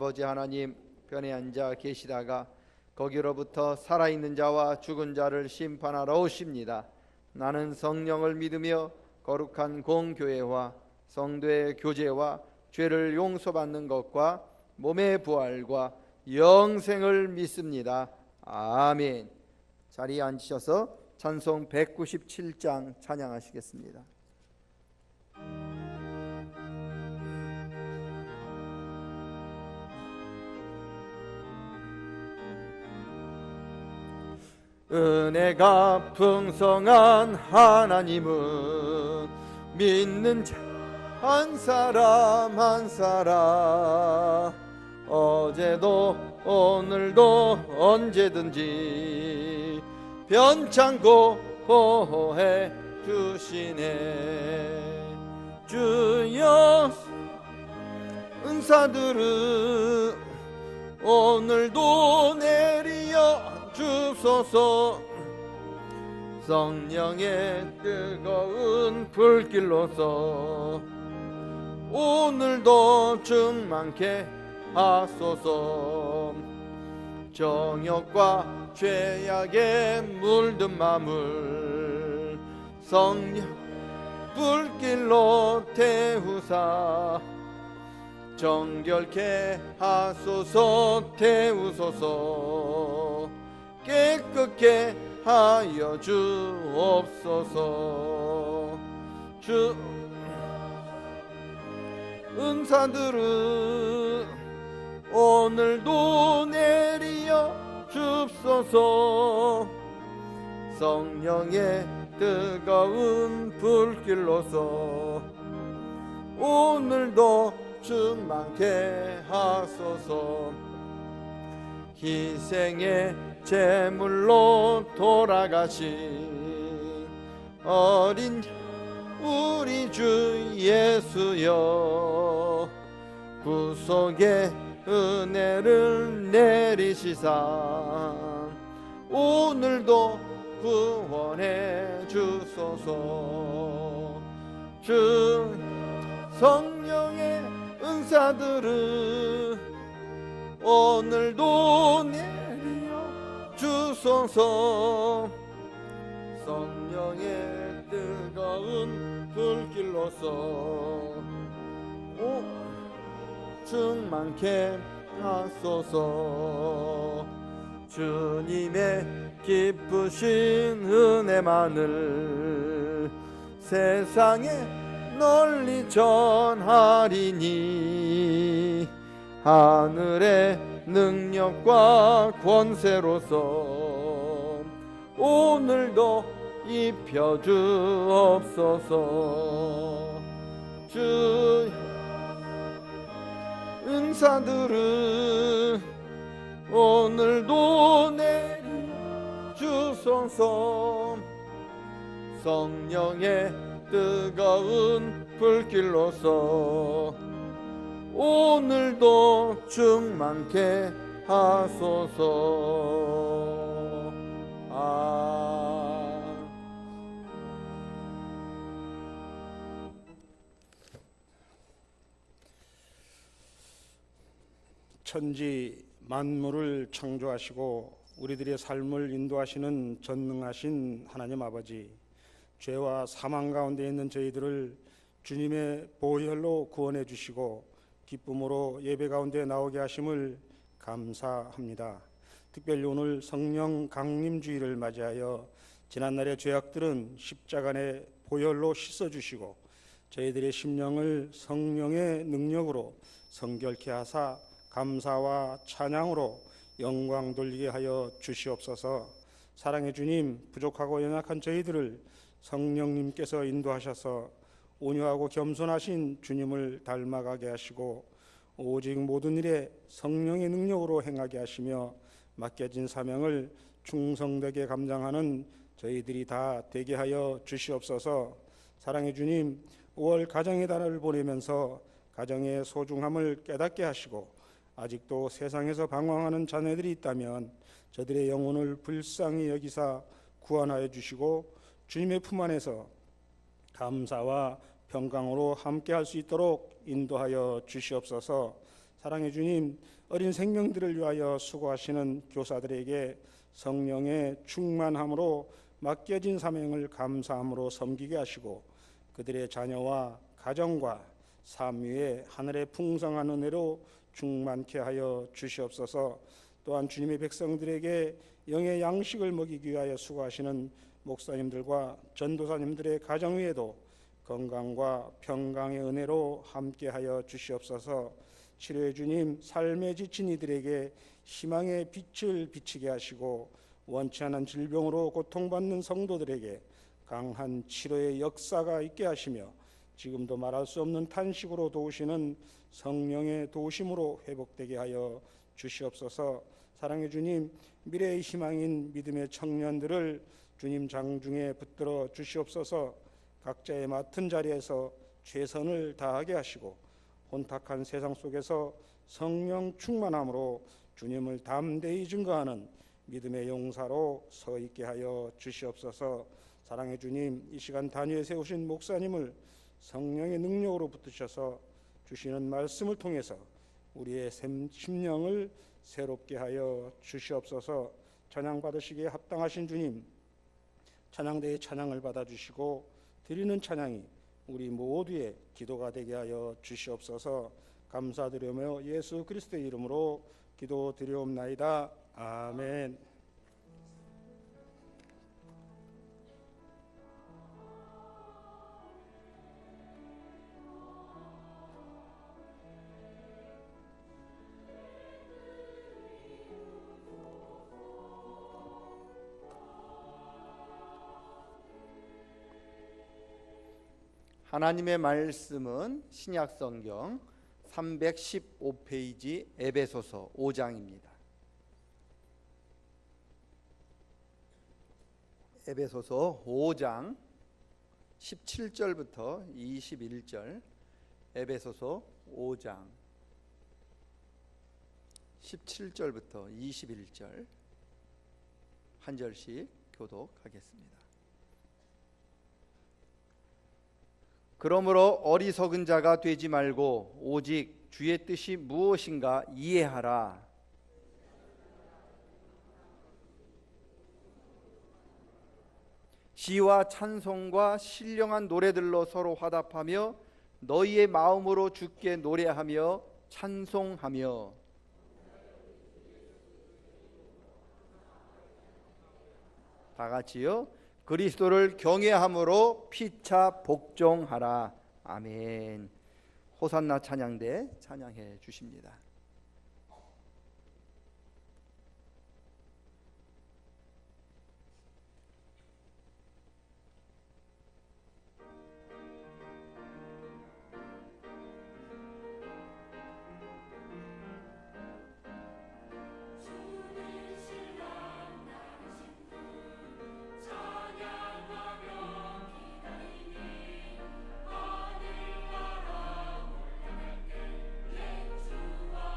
아버지 하나님 편에 앉아 계시다가 거기로부터 살아있는 자와 죽은 자를 심판하러 오십니다. 나는 성령을 믿으며 거룩한 공교회와 성도의 교제와 죄를 용서받는 것과 몸의 부활과 영생을 믿습니다. 아멘. 자리에 앉으셔서 찬송 197장 찬양하시겠습니다. 은혜가 풍성한 하나님은 믿는 자 한 사람 한 사람 어제도 오늘도 언제든지 변창고 보호해 주시네. 주여 은사들은 오늘도 내리어 주소서. 성령의 뜨거운 불길로서 오늘도 충만케 하소서. 정욕과 죄악에 물든 마음을 성령 불길로 태우사 정결케 하소서. 태우소서. 깨끗게 하여 주옵소서. 주 은사들은 오늘도 내리어 줍소서. 성령의 뜨거운 불길로서 오늘도 충만케 하소서. 희생의 제물로 돌아가신 어린 우리 주 예수여, 구속의 은혜를 내리시사 오늘도 구원해 주소서. 주 성령의 은사들은 오늘도 내려 주소서. 성령의 뜨거운 불길로서 충만케 하소서. 주님의 기쁘신 은혜만을 세상에 널리 전하리니 하늘의 능력과 권세로서 오늘도 입혀 주옵소서. 주 은사들은 오늘도 내려 주소서. 성령의 뜨거운 불길로서 오늘도 충만케 하소서. 천지 만물을 창조하시고 우리들의 삶을 인도하시는 전능하신 하나님 아버지, 죄와 사망 가운데 있는 저희들을 주님의 보혈로 구원해 주시고 기쁨으로 예배 가운데 나오게 하심을 감사합니다. 특별히 오늘 성령 강림주의를 맞이하여 지난날의 죄악들은 십자가의 보혈로 씻어주시고 저희들의 심령을 성령의 능력으로 성결케 하사 감사와 찬양으로 영광 돌리게 하여 주시옵소서. 사랑의 주님, 부족하고 연약한 저희들을 성령님께서 인도하셔서 온유하고 겸손하신 주님을 닮아가게 하시고 오직 모든 일에 성령의 능력으로 행하게 하시며 맡겨진 사명을 충성되게 감당하는 저희들이 다 되게 하여 주시옵소서. 사랑의 주님, 5월 가정의 달을 보내면서 가정의 소중함을 깨닫게 하시고 아직도 세상에서 방황하는 자녀들이 있다면 저들의 영혼을 불쌍히 여기사 구원하여 주시고 주님의 품 안에서 감사와 평강으로 함께할 수 있도록 인도하여 주시옵소서. 사랑의 주님, 어린 생명들을 위하여 수고하시는 교사들에게 성령의 충만함으로 맡겨진 사명을 감사함으로 섬기게 하시고 그들의 자녀와 가정과 삶 위에 하늘의 풍성한 은혜로 충만케 하여 주시옵소서. 또한 주님의 백성들에게 영의 양식을 먹이기 위하여 수고하시는 목사님들과 전도사님들의 가정 위에도 건강과 평강의 은혜로 함께하여 주시옵소서. 치료의 주님, 삶에 지친 이들에게 희망의 빛을 비치게 하시고 원치 않은 질병으로 고통받는 성도들에게 강한 치료의 역사가 있게 하시며 지금도 말할 수 없는 탄식으로 도우시는 성령의 도우심으로 회복되게 하여 주시옵소서. 사랑의 주님, 미래의 희망인 믿음의 청년들을 주님 장중에 붙들어 주시옵소서. 각자의 맡은 자리에서 최선을 다하게 하시고 혼탁한 세상 속에서 성령 충만함으로 주님을 담대히 증거하는 믿음의 용사로 서 있게 하여 주시옵소서. 사랑의 주님, 이 시간 단위에 세우신 목사님을 성령의 능력으로 붙드셔서 주시는 말씀을 통해서 우리의 심령을 새롭게 하여 주시옵소서. 찬양 받으시기에 합당하신 주님, 찬양대의 찬양을 받아주시고 드리는 찬양이 우리 모두의 기도가 되게 하여 주시옵소서. 감사드리며 예수 그리스도의 이름으로 기도드리옵나이다. 아멘. 하나님의 말씀은 신약성경 315페이지 에베소서 5장입니다. 에베소서 5장 17절부터 21절, 에베소서 5장 17절부터 21절 한 절씩 교독하겠습니다. 그러므로 어리석은 자가 되지 말고 오직 주의 뜻이 무엇인가 이해하라. 시와 찬송과 신령한 노래들로 서로 화답하며 너희의 마음으로 주께 노래하며 찬송하며 다 같이요. 그리스도를 경외함으로 피차 복종하라. 아멘. 호산나 찬양대 찬양해 주십니다. 하늘 나라 올라갈 때 예수와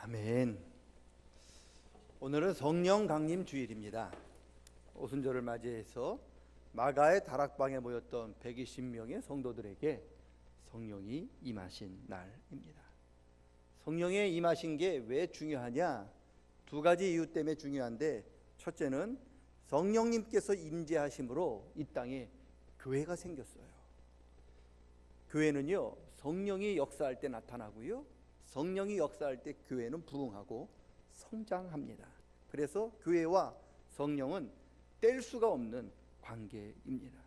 아멘. 오늘은 성령 강림 주일입니다. 오순절을 맞이해서 마가의 다락방에 모였던 120명의 성도들에게 성령이 임하신 날입니다. 성령의 임하신 게 왜 중요하냐? 두 가지 이유 때문에 중요한데, 첫째는 성령님께서 임재하심으로 이 땅에 교회가 생겼어요. 교회는요, 성령이 역사할 때 나타나고요, 성령이 역사할 때 교회는 부흥하고 성장합니다. 그래서 교회와 성령은 뗄 수가 없는 관계입니다.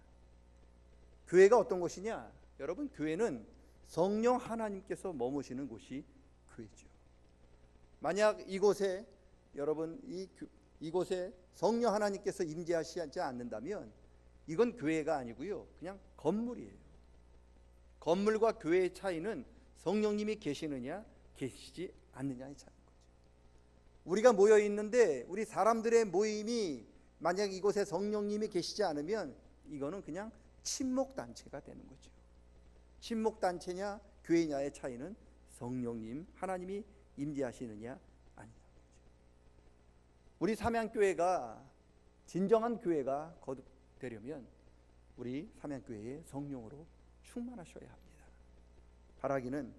교회가 어떤 곳이냐? 여러분, 교회는 성령 하나님께서 머무시는 곳이 교회죠. 만약 이곳에 여러분 이곳에 성령 하나님께서 임재하시지 않는다면 이건 교회가 아니고요, 그냥 건물이에요. 건물과 교회의 차이는 성령님이 계시느냐 계시지 않느냐의 차이인 거죠. 우리가 모여 있는데 우리 사람들의 모임이 만약 이곳에 성령님이 계시지 않으면 이거는 그냥 친목단체가 되는 거죠. 친목단체냐 교회냐의 차이는 성령님 하나님이 임재하시느냐 아니냐 거죠. 우리 삼양교회가 진정한 교회가 거듭되려면 우리 삼양교회의 성령으로 충만하셔야 합니다. 바라기는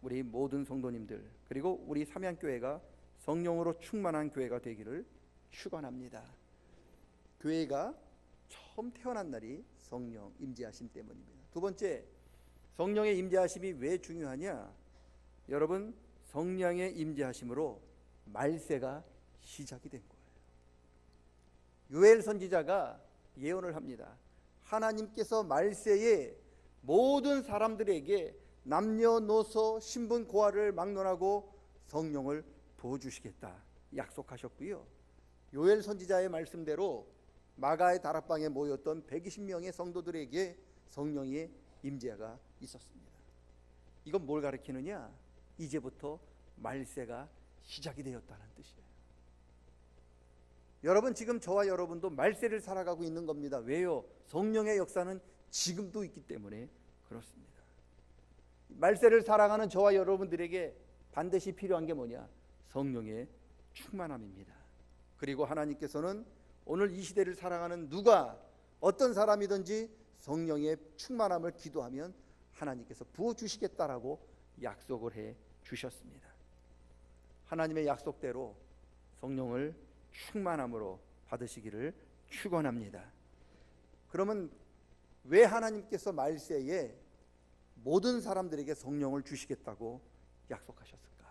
우리 모든 성도님들 그리고 우리 삼양교회가 성령으로 충만한 교회가 되기를 축원합니다. 교회가 처음 태어난 날이 성령 임재하심 때문입니다. 두 번째, 성령의 임재하심이 왜 중요하냐? 여러분, 성령의 임재하심으로 말세가 시작이 된 거예요. 요엘 선지자가 예언을 합니다. 하나님께서 말세에 모든 사람들에게 남녀노소 신분 고하를 막론하고 성령을 부어주시겠다 약속하셨고요, 요엘 선지자의 말씀대로 마가의 다락방에 모였던 120명의 성도들에게 성령의 임재가 있었습니다. 이건 뭘 가리키느냐? 이제부터 말세가 시작이 되었다는 뜻이에요. 여러분, 지금 저와 여러분도 말세를 살아가고 있는 겁니다. 왜요? 성령의 역사는 지금도 있기 때문에 그렇습니다. 말세를 살아가는 저와 여러분들에게 반드시 필요한 게 뭐냐? 성령의 충만함입니다. 그리고 하나님께서는 오늘 이 시대를 살아가는 누가 어떤 사람이든지 성령의 충만함을 기도하면 하나님께서 부어주시겠다라고 약속을 해 주셨습니다. 하나님의 약속대로 성령을 충만함으로 받으시기를 축원합니다. 그러면 왜 하나님께서 말세에 모든 사람들에게 성령을 주시겠다고 약속하셨을까?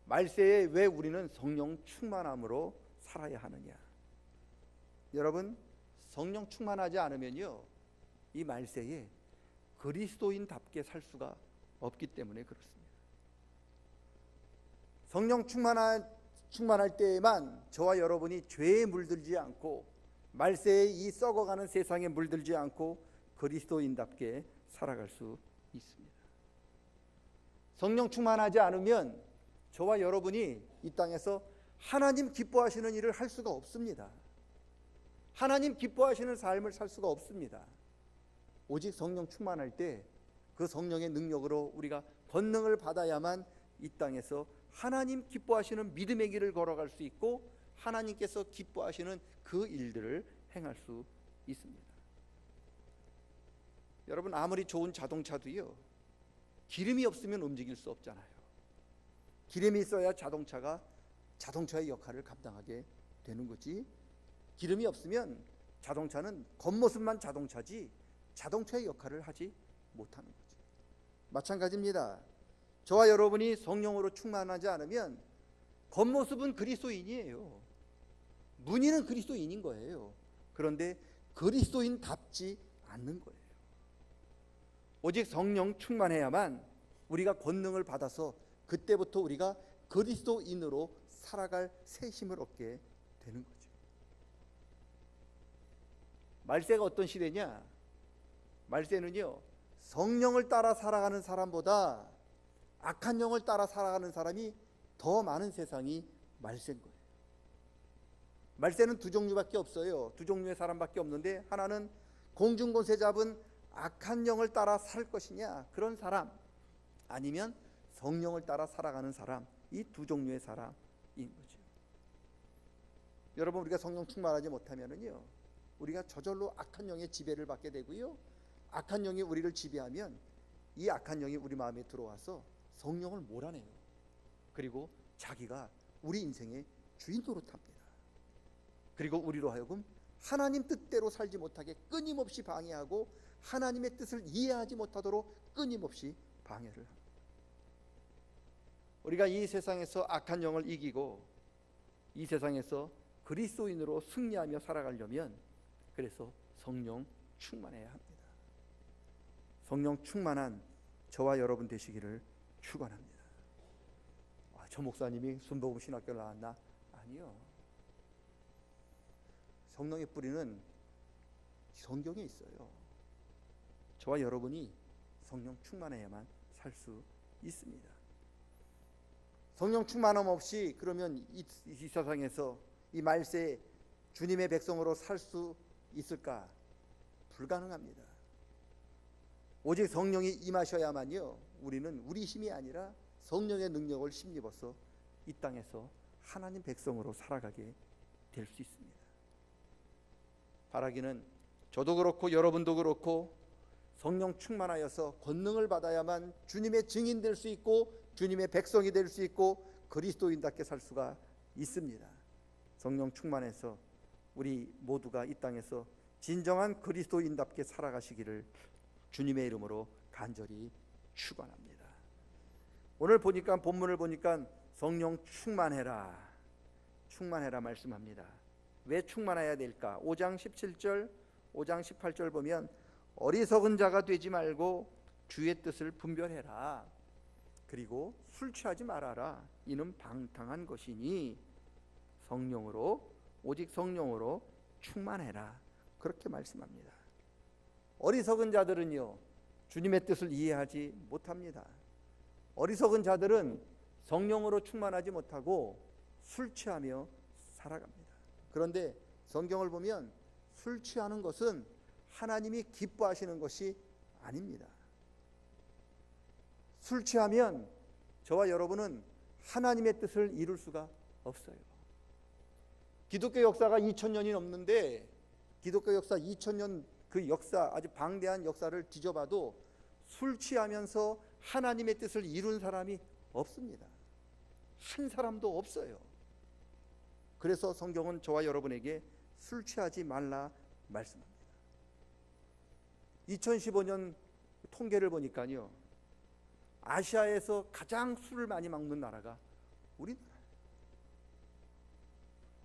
말세에 왜 우리는 성령 충만함으로 살아야 하느냐? 여러분, 성령 충만하지 않으면요, 이 말세에 그리스도인답게 살 수가 없기 때문에 그렇습니다. 성령 충만할 때에만 저와 여러분이 죄에 물들지 않고 말세에 이 썩어가는 세상에 물들지 않고 그리스도인답게 살아갈 수 있습니다. 성령 충만하지 않으면 저와 여러분이 이 땅에서 하나님 기뻐하시는 일을 할 수가 없습니다. 하나님 기뻐하시는 삶을 살 수가 없습니다. 오직 성령 충만할 때 그 성령의 능력으로 우리가 권능을 받아야만 이 땅에서 하나님 기뻐하시는 믿음의 길을 걸어갈 수 있고 하나님께서 기뻐하시는 그 일들을 행할 수 있습니다. 여러분, 아무리 좋은 자동차도요, 기름이 없으면 움직일 수 없잖아요. 기름이 있어야 자동차의 역할을 감당하게 되는 거지. 기름이 없으면 자동차는 겉모습만 자동차지 자동차의 역할을 하지 못하는 거죠. 마찬가지입니다. 저와 여러분이 성령으로 충만하지 않으면 겉모습은 그리스도인이에요. 문의는 그리스도인인 거예요. 그런데 그리스도인답지 않는 거예요. 오직 성령 충만해야만 우리가 권능을 받아서 그때부터 우리가 그리스도인으로 살아갈 새 힘을 얻게 되는 거죠. 말세가 어떤 시대냐? 말세는요, 성령을 따라 살아가는 사람보다 악한 영을 따라 살아가는 사람이 더 많은 세상이 말세인 거예요. 말세는 두 종류밖에 없어요. 두 종류의 사람밖에 없는데, 하나는 공중권세 잡은 악한 영을 따라 살 것이냐, 그런 사람, 아니면 성령을 따라 살아가는 사람, 이 두 종류의 사람인 거죠. 여러분, 우리가 성령 충만하지 못하면은요, 우리가 저절로 악한 영의 지배를 받게 되고요, 악한 영이 우리를 지배하면 이 악한 영이 우리 마음에 들어와서 성령을 몰아내요. 그리고 자기가 우리 인생의 주인 노릇합니다. 그리고 우리로 하여금 하나님 뜻대로 살지 못하게 끊임없이 방해하고 하나님의 뜻을 이해하지 못하도록 끊임없이 방해를 합니다. 우리가 이 세상에서 악한 영을 이기고 이 세상에서 그리스도인으로 승리하며 살아가려면 그래서 성령 충만해야 합니다. 성령 충만한 저와 여러분 되시기를 축원합니다. 저 목사님이 순복음 신학교를 나왔나? 아니요. 성령의 뿌리는 성경에 있어요. 저와 여러분이 성령 충만해야만 살 수 있습니다. 성령 충만함 없이 그러면 이 세상에서 이 말세 주님의 백성으로 살 수 있을까? 불가능합니다. 오직 성령이 임하셔야만요, 우리는 우리 힘이 아니라 성령의 능력을 힘입어서 이 땅에서 하나님 백성으로 살아가게 될 수 있습니다. 바라기는 저도 그렇고 여러분도 그렇고 성령 충만하여서 권능을 받아야만 주님의 증인 될 수 있고 주님의 백성이 될 수 있고 그리스도인답게 살 수가 있습니다. 성령 충만해서 우리 모두가 이 땅에서 진정한 그리스도인답게 살아가시기를 주님의 이름으로 간절히 축원합니다. 오늘 보니까 본문을 보니까 성령 충만해라 말씀합니다. 왜 충만해야 될까? 5장 17절 5장 18절 보면 어리석은 자가 되지 말고 주의 뜻을 분별해라. 그리고 술 취하지 말아라. 이는 방탕한 것이니 오직 성령으로 충만해라. 그렇게 말씀합니다. 어리석은 자들은요, 주님의 뜻을 이해하지 못합니다. 어리석은 자들은 성령으로 충만하지 못하고 술 취하며 살아갑니다. 그런데 성경을 보면 술 취하는 것은 하나님이 기뻐하시는 것이 아닙니다. 술 취하면 저와 여러분은 하나님의 뜻을 이룰 수가 없어요. 기독교 역사가 2000년이 넘는데 기독교 역사 2000년 그 역사, 아주 방대한 역사를 뒤져봐도 술 취하면서 하나님의 뜻을 이룬 사람이 없습니다. 한 사람도 없어요. 그래서 성경은 저와 여러분에게 술 취하지 말라 말씀합니다. 2015년 통계를 보니까요, 아시아에서 가장 술을 많이 먹는 나라가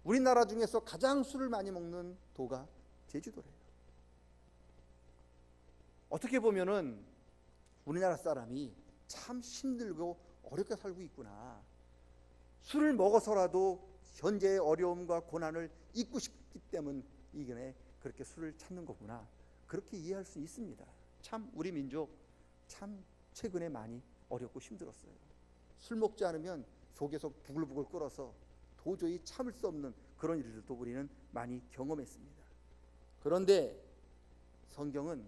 우리나라 중에서 가장 술을 많이 먹는 도가 제주도래요. 어떻게 보면은 우리나라 사람이 참 힘들고 어렵게 살고 있구나. 술을 먹어서라도 현재의 어려움과 고난을 잊고 싶기 때문에 이게 그렇게 술을 찾는 거구나. 그렇게 이해할 수 있습니다. 참 우리 민족 참 최근에 많이 어렵고 힘들었어요. 술 먹지 않으면 속에서 부글부글 끓어서 도저히 참을 수 없는 그런 일들도 우리는 많이 경험했습니다. 그런데 성경은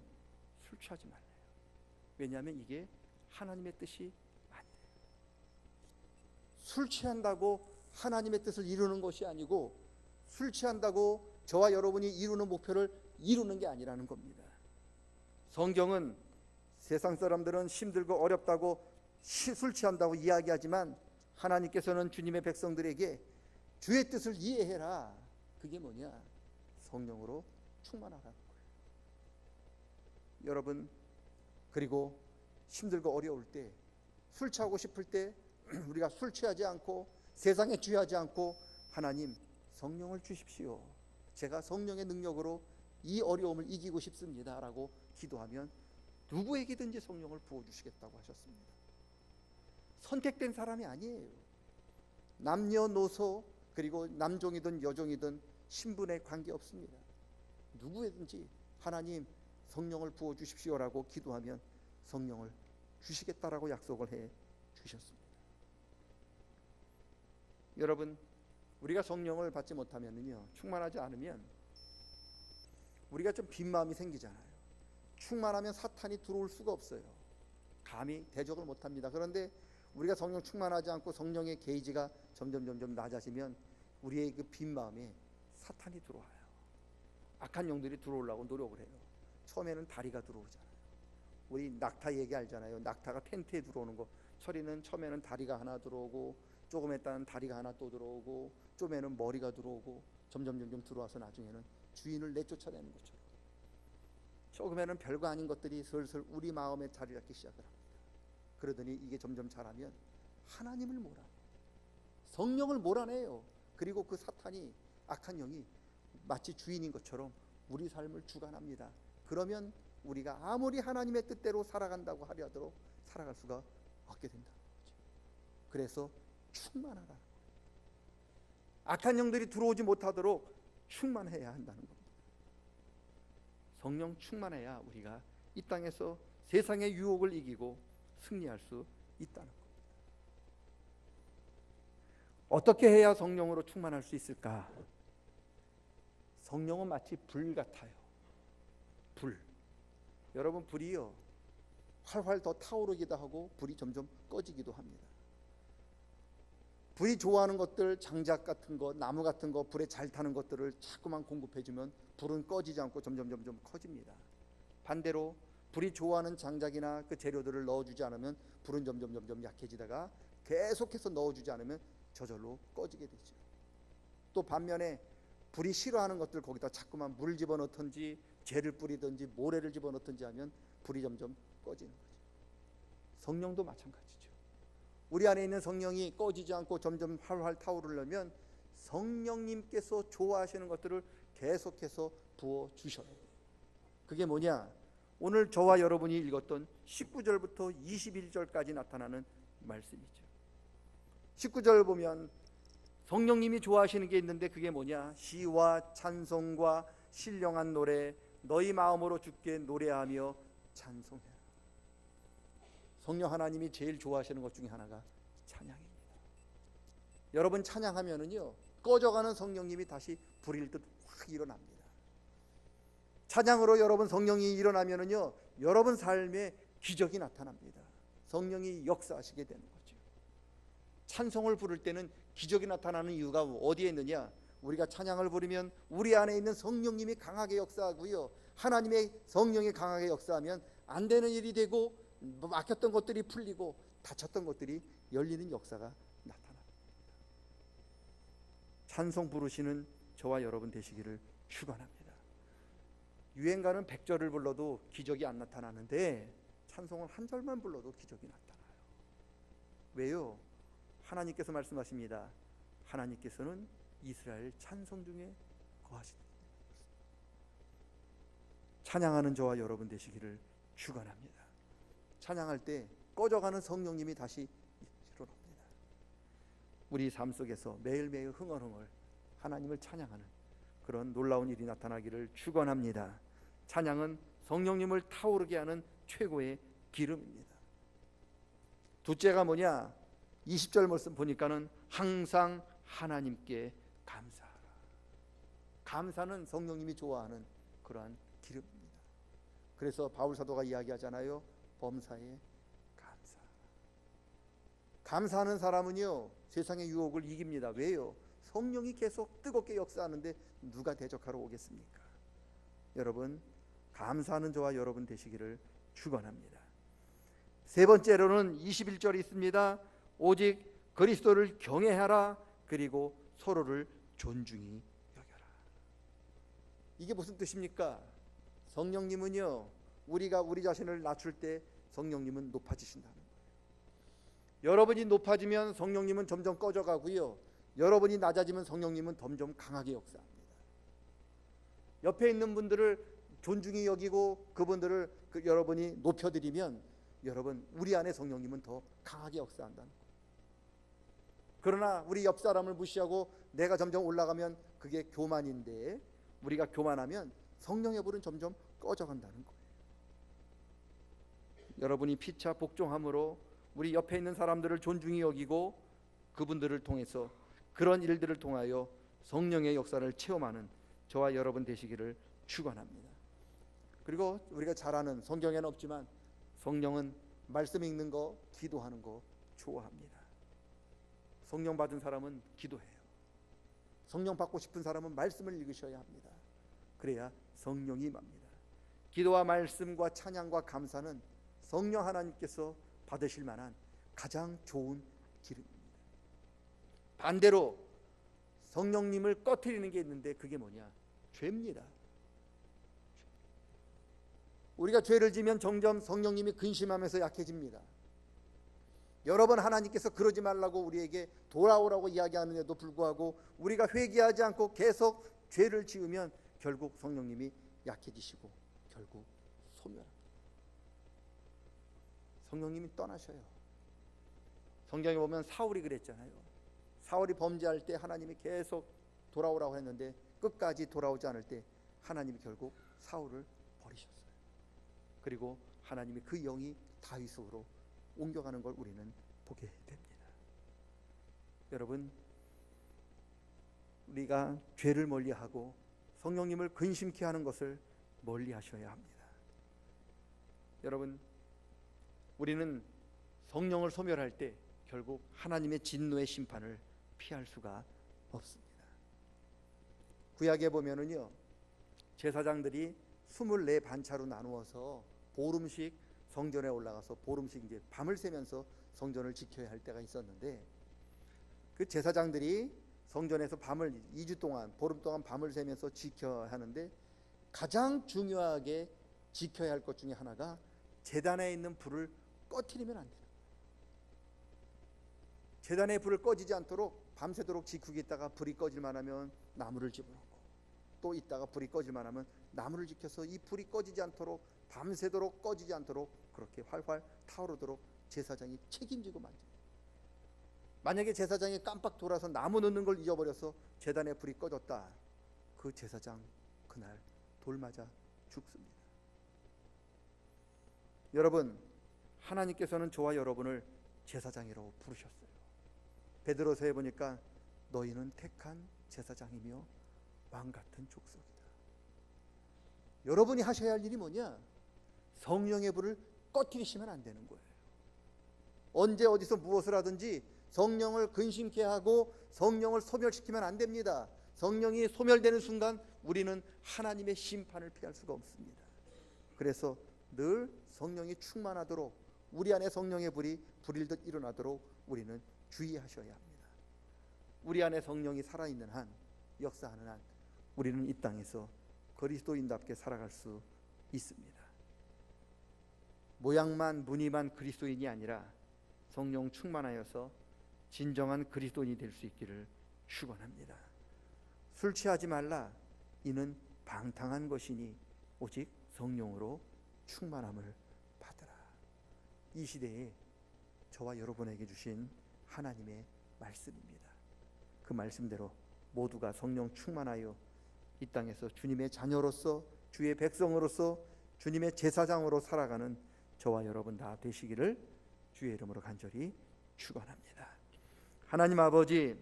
술 취하지 말래요. 왜냐하면 이게 하나님의 뜻이 아니에요. 술 취한다고 하나님의 뜻을 이루는 것이 아니고 술 취한다고 저와 여러분이 이루는 목표를 이루는 게 아니라는 겁니다. 성경은 세상 사람들은 힘들고 어렵다고 술 취한다고 이야기하지만 하나님께서는 주님의 백성들에게 주의 뜻을 이해해라. 그게 뭐냐? 성령으로 충만하라는 거예요. 여러분, 그리고 힘들고 어려울 때, 술 취하고 싶을 때 우리가 술 취하지 않고 세상에 취하지 않고 하나님 성령을 주십시오. 제가 성령의 능력으로 이 어려움을 이기고 싶습니다 라고 기도하면 누구에게든지 성령을 부어주시겠다고 하셨습니다. 선택된 사람이 아니에요. 남녀노소 그리고 남종이든 여종이든 신분에 관계없습니다. 누구에든지 하나님 성령을 부어주십시오라고 기도하면 성령을 주시겠다라고 약속을 해 주셨습니다. 여러분, 우리가 성령을 받지 못하면요, 충만하지 않으면 우리가 좀 빈 마음이 생기잖아요. 충만하면 사탄이 들어올 수가 없어요. 감히 대적을 못합니다. 그런데 우리가 성령 충만하지 않고 성령의 게이지가 점점 낮아지면 우리의 그 빈 마음에 사탄이 들어와요. 악한 영들이 들어오려고 노력을 해요. 처음에는 다리가 들어오잖아요. 우리 낙타 얘기 알잖아요. 낙타가 텐트에 들어오는 거. 철이는 처음에는 다리가 하나 들어오고, 조금 했다는 다리가 하나 또 들어오고, 좀에는 머리가 들어오고, 점점 들어와서 나중에는 주인을 내쫓아내는 것처럼, 조금에는 별거 아닌 것들이 슬슬 우리 마음에 자리 잡기 시작을 합니다. 그러더니 이게 점점 자라면 하나님을 몰아내요. 성령을 몰아내요. 그리고 그 사탄이, 악한 영이 마치 주인인 것처럼 우리 삶을 주관합니다. 그러면 우리가 아무리 하나님의 뜻대로 살아간다고 하려도 살아갈 수가 없게 된다는 거죠. 그래서 충만하라는 거예요. 악한 영들이 들어오지 못하도록 충만해야 한다는 겁니다. 성령 충만해야 우리가 이 땅에서 세상의 유혹을 이기고 승리할 수 있다는 겁니다. 어떻게 해야 성령으로 충만할 수 있을까? 성령은 마치 불 같아요. 불. 여러분, 불이요, 활활 더 타오르기도 하고 불이 점점 꺼지기도 합니다. 불이 좋아하는 것들, 장작 같은 거, 나무 같은 거, 불에 잘 타는 것들을 자꾸만 공급해주면 불은 꺼지지 않고 점점 커집니다. 반대로 불이 좋아하는 장작이나 그 재료들을 넣어주지 않으면 불은 점점 약해지다가 계속해서 넣어주지 않으면 저절로 꺼지게 되죠. 또 반면에 불이 싫어하는 것들, 거기다 자꾸만 물 집어넣든지 재를 뿌리든지 모래를 집어넣든지 하면 불이 점점 꺼지는 거죠. 성령도 마찬가지죠. 우리 안에 있는 성령이 꺼지지 않고 점점 활활 타오르려면 성령님께서 좋아하시는 것들을 계속해서 부어주셔야 돼요. 그게 뭐냐? 오늘 저와 여러분이 읽었던 19절부터 21절까지 나타나는 말씀이죠. 19절 보면 성령님이 좋아하시는 게 있는데 그게 뭐냐? 시와 찬송과 신령한 노래, 너희 마음으로 주께 노래하며 찬송해라. 성령 하나님이 제일 좋아하시는 것 중에 하나가 찬양입니다. 여러분, 찬양하면은요, 꺼져가는 성령님이 다시 불일 듯 확 일어납니다. 찬양으로 여러분 성령이 일어나면은요, 여러분 삶에 기적이 나타납니다. 성령이 역사하시게 되는 거죠. 찬송을 부를 때는 기적이 나타나는 이유가 어디에 있느냐? 우리가 찬양을 부르면 우리 안에 있는 성령님이 강하게 역사하고요, 하나님의 성령이 강하게 역사하면 안 되는 일이 되고 막혔던 것들이 풀리고 닫혔던 것들이 열리는 역사가 나타납니다. 찬송 부르시는 저와 여러분 되시기를 축원합니다. 유행가는 100절을 불러도 기적이 안 나타나는데 찬송은 한 절만 불러도 기적이 나타나요. 왜요? 하나님께서 말씀하십니다. 하나님께서는 이스라엘 찬송 중에 거하신다. 찬양하는 저와 여러분 되시기를 축원합니다. 찬양할 때 꺼져가는 성령님이 다시 일어납니다. 우리 삶 속에서 매일매일 흥얼흥얼 하나님을 찬양하는 그런 놀라운 일이 나타나기를 축원합니다. 찬양은 성령님을 타오르게 하는 최고의 기름입니다. 둘째가 뭐냐? 20절 말씀 보니까는 항상 하나님께 감사하라. 감사는 성령님이 좋아하는 그러한 기름입니다. 그래서 바울 사도가 이야기하잖아요. 범사에 감사. 감사하는 사람은요, 세상의 유혹을 이깁니다. 왜요? 성령이 계속 뜨겁게 역사하는데 누가 대적하러 오겠습니까? 여러분, 감사하는 저와 여러분 되시기를 축원합니다. 세 번째로는 21절이 있습니다. 오직 그리스도를 경외하라. 그리고 서로를 존중히 여겨라. 이게 무슨 뜻입니까? 성령님은요, 우리가 우리 자신을 낮출 때 성령님은 높아지신다는 거예요. 여러분이 높아지면 성령님은 점점 꺼져가고요, 여러분이 낮아지면 성령님은 점점 강하게 역사합니다. 옆에 있는 분들을 존중히 여기고 그분들을 여러분이 높여드리면 여러분, 우리 안에 성령님은 더 강하게 역사한다는 거예요. 그러나 우리 옆 사람을 무시하고 내가 점점 올라가면 그게 교만인데, 우리가 교만하면 성령의 불은 점점 꺼져간다는 거예요. 여러분이 피차 복종함으로 우리 옆에 있는 사람들을 존중히 여기고 그분들을 통해서, 그런 일들을 통하여 성령의 역사를 체험하는 저와 여러분 되시기를 축원합니다. 그리고 우리가 잘 아는, 성경에는 없지만 성령은 말씀 읽는 거, 기도하는 거, 좋아합니다. 성령 받은 사람은 기도해요. 성령 받고 싶은 사람은 말씀을 읽으셔야 합니다. 그래야 성령이 임합니다. 기도와 말씀과 찬양과 감사는 성령 하나님께서 받으실 만한 가장 좋은 기름입니다. 반대로 성령님을 꺼트리는 게 있는데 그게 뭐냐? 죄입니다. 우리가 죄를 지면 점점 성령님이 근심하면서 약해집니다. 여러 번 하나님께서 그러지 말라고 우리에게 돌아오라고 이야기하는데도 불구하고 우리가 회개하지 않고 계속 죄를 지으면 결국 성령님이 약해지시고 결국 소멸합니다. 성령님이 떠나셔요. 성경에 보면 사울이 그랬잖아요. 사울이 범죄할 때 하나님이 계속 돌아오라고 했는데 끝까지 돌아오지 않을 때 하나님이 결국 사울을 버리셨어요. 그리고 하나님이 그 영이 다윗으로 옮겨가는 걸 우리는 보게 됩니다. 여러분, 우리가 죄를 멀리하고 성령님을 근심케 하는 것을 멀리하셔야 합니다. 여러분, 우리는 성령을 소멸할 때 결국 하나님의 진노의 심판을 피할 수가 없습니다. 구약에 보면은요, 제사장들이 24 반차로 나누어서 보름씩 성전에 올라가서 보름씩 이제 밤을 새면서 성전을 지켜야 할 때가 있었는데, 그 제사장들이 성전에서 밤을 2주 동안 보름 동안 밤을 새면서 지켜야 하는데 가장 중요하게 지켜야 할 것 중에 하나가 제단에 있는 불을 꺼트리면 안 돼요. 제단의 불을 꺼지지 않도록 밤새도록 지키고 있다가 불이 꺼질만 하면 나무를 집어넣고, 또 있다가 불이 꺼질만 하면 나무를 지켜서 이 불이 꺼지지 않도록 밤새도록 꺼지지 않도록 그렇게 활활 타오르도록 제사장이 책임지고 만집니다. 만약에 제사장이 깜빡 돌아서 나무 넣는 걸 잊어버려서 제단의 불이 꺼졌다, 그 제사장 그날 돌 맞아 죽습니다. 여러분, 하나님께서는 저와 여러분을 제사장이라고 부르셨어요. 베드로서에 보니까 너희는 택한 제사장이며 왕같은 족속이다. 여러분이 하셔야 할 일이 뭐냐? 성령의 불을 꺼트리시면 안 되는 거예요. 언제 어디서 무엇을 하든지 성령을 근심케 하고 성령을 소멸시키면 안 됩니다. 성령이 소멸되는 순간 우리는 하나님의 심판을 피할 수가 없습니다. 그래서 늘 성령이 충만하도록, 우리 안에 성령의 불이 불일듯 일어나도록 우리는 주의하셔야 합니다. 우리 안에 성령이 살아있는 한, 역사하는 한 우리는 이 땅에서 그리스도인답게 살아갈 수 있습니다. 모양만 무늬만 그리스도인이 아니라 성령 충만하여서 진정한 그리스도인이 될 수 있기를 축원합니다. 술 취하지 말라, 이는 방탕한 것이니 오직 성령으로 충만함을 받으라. 이 시대에 저와 여러분에게 주신 하나님의 말씀입니다. 그 말씀대로 모두가 성령 충만하여 이 땅에서 주님의 자녀로서, 주의 백성으로서, 주님의 제사장으로 살아가는 저와 여러분 다 되시기를 주의 이름으로 간절히 축원합니다. 하나님 아버지,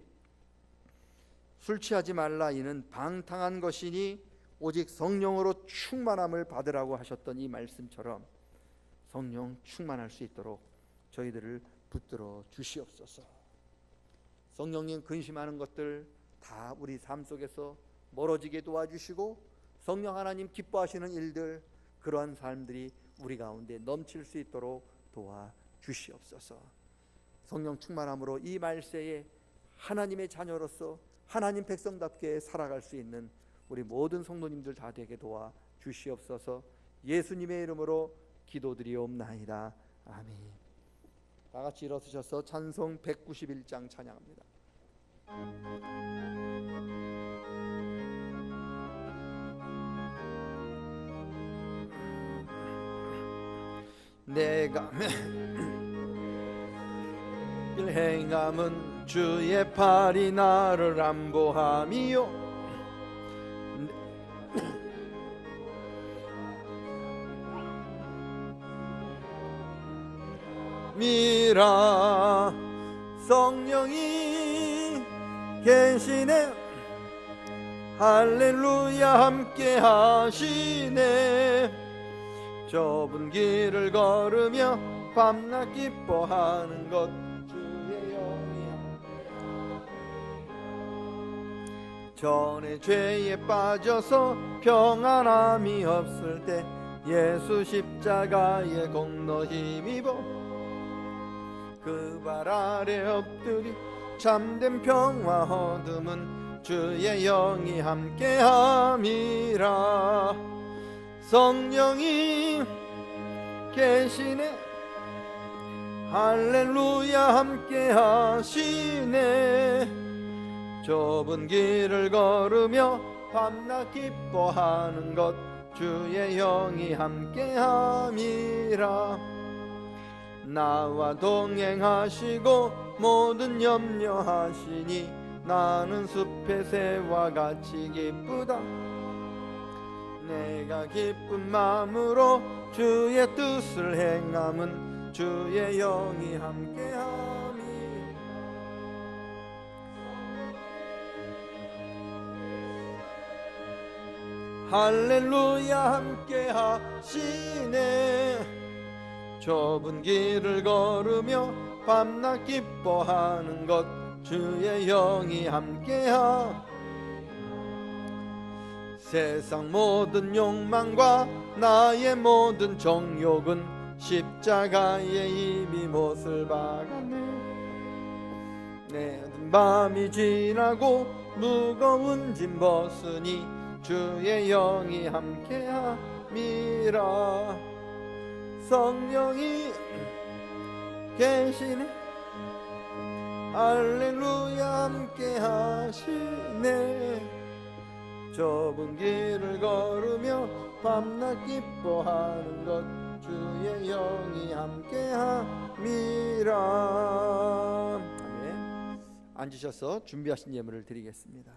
술 취하지 말라, 이는 방탕한 것이니 오직 성령으로 충만함을 받으라고 하셨던 이 말씀처럼 성령 충만할 수 있도록 저희들을 붙들어 주시옵소서. 성령님 근심하는 것들 다 우리 삶 속에서 멀어지게 도와주시고, 성령 하나님 기뻐하시는 일들, 그러한 삶들이 우리 가운데 넘칠 수 있도록 도와주시옵소서. 성령 충만함으로 이 말세에 하나님의 자녀로서 하나님 백성답게 살아갈 수 있는 우리 모든 성도님들 다 되게 도와주시옵소서. 예수님의 이름으로 기도드리옵나이다. 아멘. 다 같이 일어서셔서 찬송 191장 찬양합니다. 내가 일 행함은 주의 팔이 나를 안보함이요, 미라 성령이 계시네, 할렐루야 함께 하시네. 좁은 길을 걸으며 밤낮 기뻐하는 것 영이 전에 죄에 빠져서 평안함이 없을 때 예수 십자가에 공로 힘입어 그 발 아래 엎드리 참된 평화 얻음은 주의 영이 함께함이라. 성령이 계시네 할렐루야 함께하시네. 좁은 길을 걸으며 밤낮 기뻐하는 것 주의 영이 함께함이라. 나와 동행하시고 모든 염려하시니 나는 숲의 새와 같이 기쁘다. 내가 기쁜 마음으로 주의 뜻을 행함은 주의 영이 함께함이. 할렐루야 함께하시네. 좁은 길을 걸으며 밤낮 기뻐하는 것 주의 영이 함께하. 세상 모든 욕망과 나의 모든 정욕은 십자가에 이미 못을 박았네. 내 밤이 지나고 무거운 짐 벗으니 주의 영이 함께함이라. 성령이 계시네 할렐루야 함께하시네. 좁은 길을 걸으며 밤낮 기뻐하는 것 주의 영이 함께함이라. 아멘. 앉으셔서 준비하신 예물을 드리겠습니다.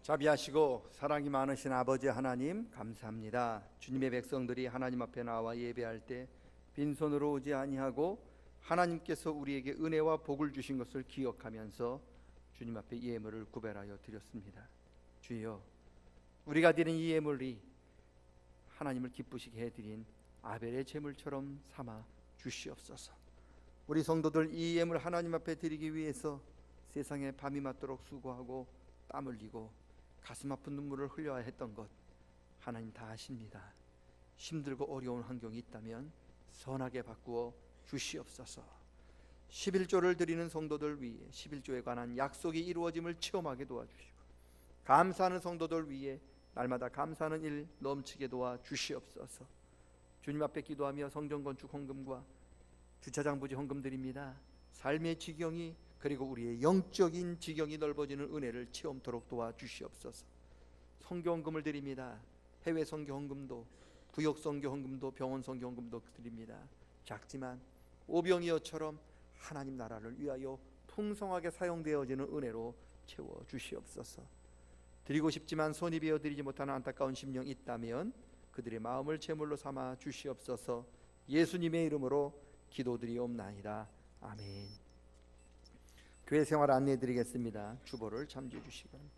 자비하시고 사랑이 많으신 아버지 하나님 감사합니다. 주님의 백성들이 하나님 앞에 나와 예배할 때 빈손으로 오지 아니하고 하나님께서 우리에게 은혜와 복을 주신 것을 기억하면서 주님 앞에 예물을 구별하여 드렸습니다. 주여, 우리가 드린 이 예물이 하나님을 기쁘시게 해드린 아벨의 제물처럼 삼아 주시옵소서. 우리 성도들 이 예물 하나님 앞에 드리기 위해서 세상에 밤이 맞도록 수고하고 땀 흘리고 가슴 아픈 눈물을 흘려야 했던 것 하나님 다 아십니다. 힘들고 어려운 환경이 있다면 선하게 바꾸어 주시옵소서. 11조를 드리는 성도들 위해 11조에 관한 약속이 이루어짐을 체험하게 도와주시고 감사하는 성도들 위해 날마다 감사하는 일 넘치게 도와 주시옵소서. 주님 앞에 기도하며 성전 건축 헌금과 주차장 부지 헌금 드립니다. 삶의 지경이 그리고 우리의 영적인 지경이 넓어지는 은혜를 체험토록 도와 주시옵소서. 선교 헌금을 드립니다. 해외 선교 헌금도, 구역 선교 헌금도, 병원 선교 헌금도 드립니다. 작지만 오병이어처럼 하나님 나라를 위하여 풍성하게 사용되어지는 은혜로 채워 주시옵소서. 드리고 싶지만 손이 베어 드리지 못하는 안타까운 심령이 있다면 그들의 마음을 제물로 삼아 주시옵소서. 예수님의 이름으로 기도드리옵나이다. 아멘. 교회 생활 안내해 드리겠습니다. 주보를 참조해 주시기 바랍니다.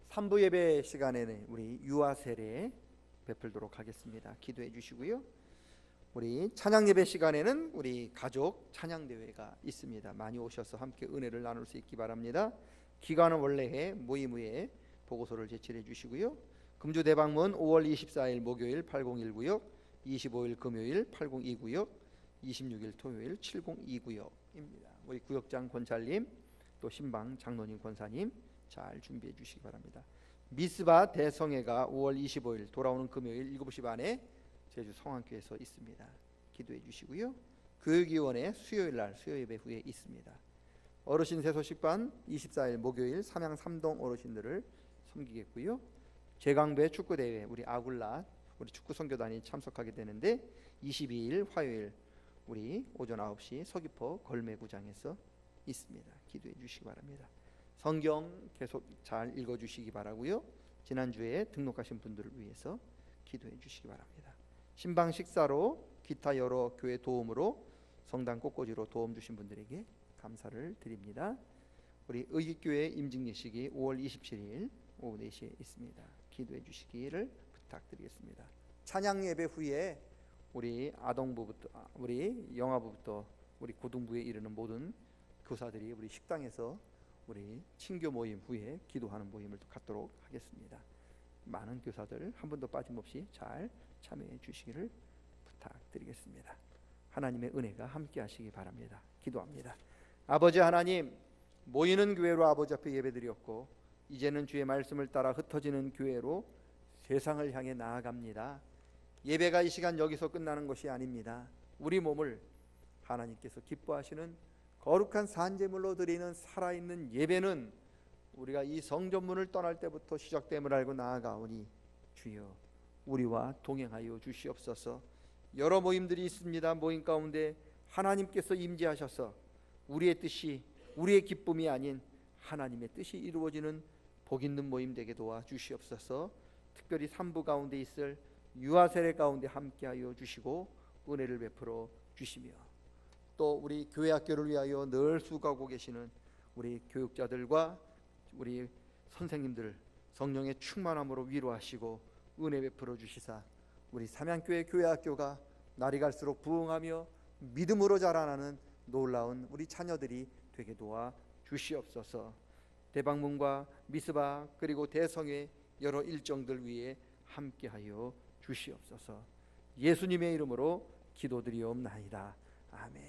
3부 예배 시간에는 우리 유아 세례 베풀도록 하겠습니다. 기도해 주시고요. 우리 찬양 예배 시간에는 우리 가족 찬양 대회가 있습니다. 많이 오셔서 함께 은혜를 나눌 수 있기 바랍니다. 기간은 원래해 모임 후에 보고서를 제출해 주시고요. 금주 대방문 5월 24일 목요일 8019역, 25일 금요일 8029역, 26일 토요일 7029역입니다. 우리 구역장 권찰님, 또 신방 장로님 권사님 잘 준비해 주시기 바랍니다. 미스바 대성회가 5월 25일 돌아오는 금요일 7시 반에 제주 성안교에서 있습니다. 기도해 주시고요. 교육위원회 수요일 날 수요 예배 후에 있습니다. 어르신 세소식반 24일 목요일 삼양 3동 어르신들을 섬기겠고요. 제강배 축구대회 우리 아굴라 우리 축구선교단이 참석하게 되는데 22일 화요일 우리 오전 9시 서귀포 걸매구장에서 있습니다. 기도해 주시기 바랍니다. 성경 계속 잘 읽어주시기 바라고요. 지난주에 등록하신 분들을 위해서 기도해 주시기 바랍니다. 신방 식사로 기타 여러 교회 도움으로 성당 꽃꽂이로 도움 주신 분들에게 감사를 드립니다. 우리 의기교회 임직 예식이 5월 27일 오후 4시에 있습니다. 기도해 주시기를 부탁드리겠습니다. 찬양 예배 후에 우리 아동부부터 우리 영아부부터 우리 고등부에 이르는 모든 교사들이 우리 식당에서 우리 친교 모임 후에 기도하는 모임을 갖도록 하겠습니다. 많은 교사들 한 분도 빠짐없이 잘 참여해 주시기를 부탁드리겠습니다. 하나님의 은혜가 함께 하시기 바랍니다. 기도합니다. 아버지 하나님, 모이는 교회로 아버지 앞에 예배드렸고 이제는 주의 말씀을 따라 흩어지는 교회로 세상을 향해 나아갑니다. 예배가 이 시간 여기서 끝나는 것이 아닙니다. 우리 몸을 하나님께서 기뻐하시는 거룩한 산제물로 드리는 살아있는 예배는 우리가 이 성전문을 떠날 때부터 시작됨을 알고 나아가오니 주여 우리와 동행하여 주시옵소서. 여러 모임들이 있습니다. 모임 가운데 하나님께서 임재하셔서 우리의 뜻이 우리의 기쁨이 아닌 하나님의 뜻이 이루어지는 복 있는 모임 되게 도와 주시옵소서. 특별히 3부 가운데 있을 유아세례 가운데 함께하여 주시고 은혜를 베풀어 주시며 또 우리 교회 학교를 위하여 늘 수고하고 계시는 우리 교육자들과 우리 선생님들 성령의 충만함으로 위로하시고 은혜 베풀어 주시사 우리 삼양교회 교회 학교가 날이 갈수록 부흥하며 믿음으로 자라나는 놀라운 우리 자녀들이 되게 도와 주시옵소서. 대방문과 미스바 그리고 대성회 여러 일정들 위에 함께하여 주시옵소서. 예수님의 이름으로 기도드리옵나이다. 아멘.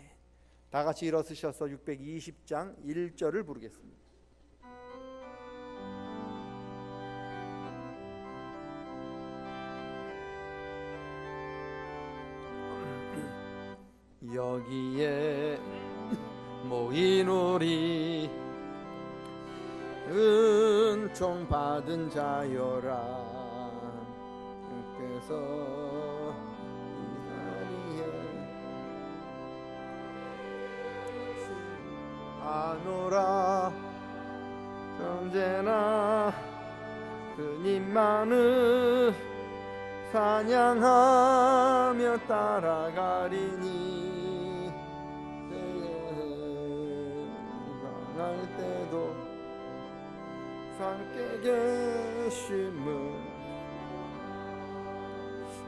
다 같이 일어서셔서 620장 1절을 부르겠습니다. 여기에 모인 우리 은총 받은 자여라. 주께서 이 자리에 아노라. 언제나 주님만을 찬양하며 따라가리니 할 때도 함께 계심을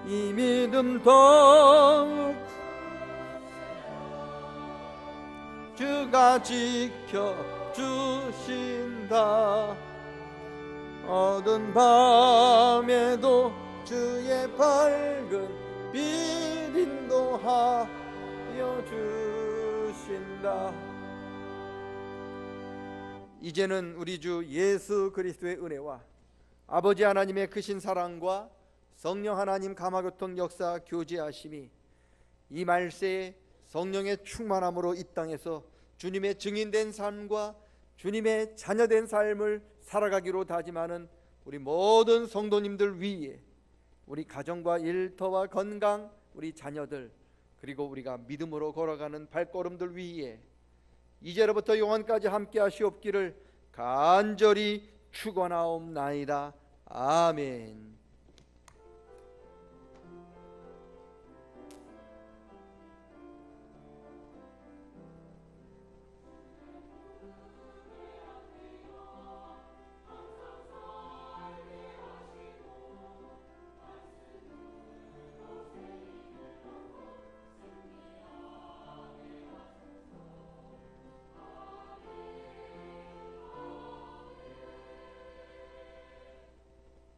이 믿음 더욱 주가 지켜주신다. 어두운 밤에도 주의 밝은 빛 인도하여 주신다. 이제는 우리 주 예수 그리스도의 은혜와 아버지 하나님의 크신 사랑과 성령 하나님 감화교통 역사 교제하심이 이 말세에 성령의 충만함으로 이 땅에서 주님의 증인된 삶과 주님의 자녀된 삶을 살아가기로 다짐하는 우리 모든 성도님들 위에 우리 가정과 일터와 건강, 우리 자녀들, 그리고 우리가 믿음으로 걸어가는 발걸음들 위에 이제로부터 영원까지 함께 하시옵기를 간절히 축원하옵나이다. 아멘.